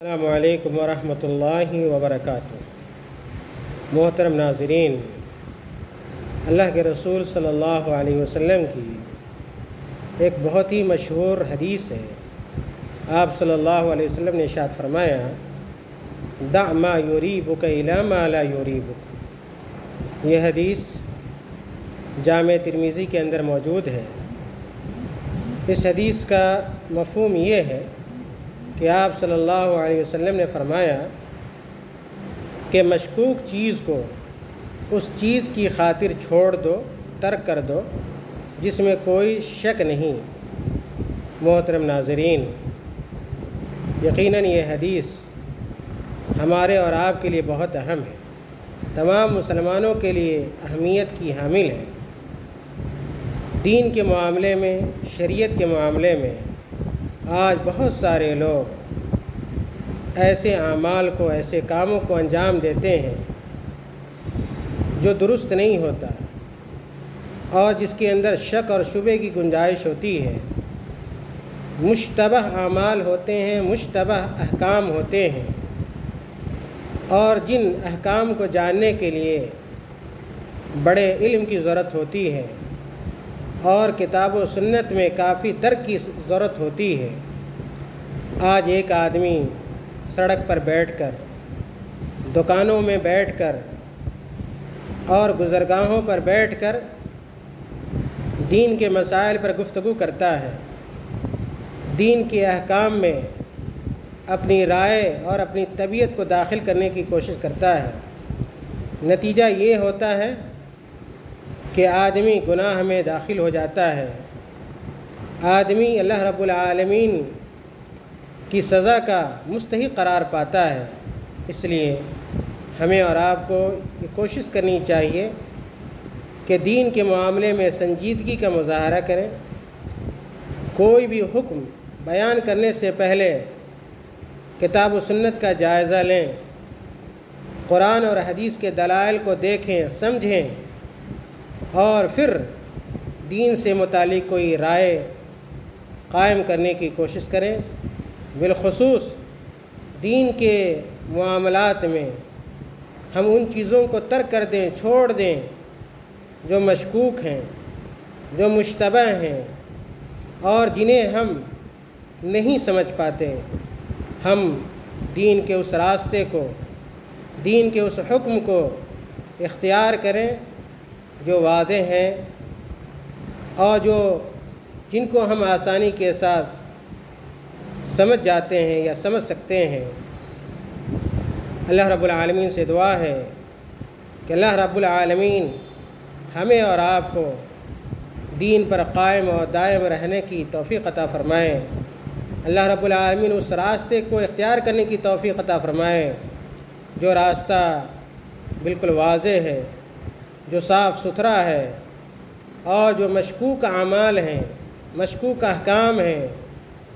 السلام علیکم ورحمۃ اللہ وبرکاتہ۔ محترم ناظرین، اللہ کے رسول صلی اللہ علیہ وسلم کی ایک بہت ہی مشہور حدیث ہے۔ آپ صلی اللہ علیہ وسلم نے ارشاد فرمایا، دع ما یریبک الی ما لا یریبک۔ یہ حدیث جامع ترمذی کے اندر موجود ہے۔ اس حدیث کا مفہوم یہ ہے کہ آپ صلی اللہ علیہ وسلم نے فرمایا کہ مشکوک چیز کو اس چیز کی خاطر چھوڑ دو، ترک کر دو جس میں کوئی شک نہیں۔ محترم ناظرین، یقیناً یہ حدیث ہمارے اور آپ کے لیے بہت اہم ہے، تمام مسلمانوں کے لیے اہمیت کی حامل ہے۔ دین کے معاملے میں، شریعت کے معاملے میں آج بہت سارے لوگ ایسے اعمال کو، ایسے کاموں کو انجام دیتے ہیں جو درست نہیں ہوتا اور جس کے اندر شک اور شبہ کی گنجائش ہوتی ہے۔ مشتبہ اعمال ہوتے ہیں، مشتبہ احکام ہوتے ہیں، اور جن احکام کو جاننے کے لیے بڑے علم کی ضرورت ہوتی ہے اور کتاب و سنت میں کافی درک کی ضرورت ہوتی ہے، آج ایک آدمی سڑک پر بیٹھ کر، دکانوں میں بیٹھ کر اور گزرگاہوں پر بیٹھ کر دین کے مسائل پر گفتگو کرتا ہے، دین کے احکام میں اپنی رائے اور اپنی طبیعت کو داخل کرنے کی کوشش کرتا ہے۔ نتیجہ یہ ہوتا ہے کہ آدمی گناہ میں داخل ہو جاتا ہے، آدمی اللہ رب العالمین کی سزا کا مستحق قرار پاتا ہے۔ اس لیے ہمیں اور آپ کو یہ کوشش کرنی چاہیے کہ دین کے معاملے میں سنجیدگی کا مظاہرہ کریں۔ کوئی بھی حکم بیان کرنے سے پہلے کتاب و سنت کا جائزہ لیں، قرآن اور حدیث کے دلائل کو دیکھیں، سمجھیں، اور پھر دین سے متعلق کوئی رائے قائم کرنے کی کوشش کریں۔ بالخصوص دین کے معاملات میں ہم ان چیزوں کو ترک کر دیں، چھوڑ دیں جو مشکوک ہیں، جو مشتبہ ہیں اور جنہیں ہم نہیں سمجھ پاتے۔ ہم دین کے اس راستے کو، دین کے اس حکم کو اختیار کریں جو واضح ہیں اور جن کو ہم آسانی کے ساتھ سمجھ جاتے ہیں یا سمجھ سکتے ہیں۔ اللہ رب العالمین سے دعا ہے کہ اللہ رب العالمین ہمیں اور آپ کو دین پر قائم اور دائم رہنے کی توفیق عطا فرمائے۔ اللہ رب العالمین اس راستے کو اختیار کرنے کی توفیق عطا فرمائے جو راستہ بالکل واضح ہے، جو صاف ستھرا ہے، اور جو مشکوک اعمال ہیں، مشکوک احکام ہیں،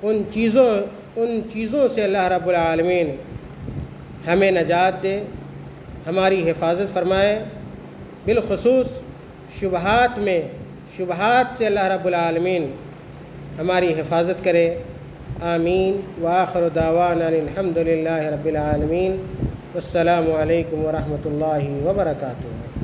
ان چیزوں سے اللہ رب العالمین ہمیں نجات دے، ہماری حفاظت فرمائے۔ بالخصوص شبہات سے اللہ رب العالمین ہماری حفاظت کرے۔ آمین وآخر دعوانا الحمد للہ رب العالمین۔ السلام علیکم ورحمۃ اللہ وبرکاتہ۔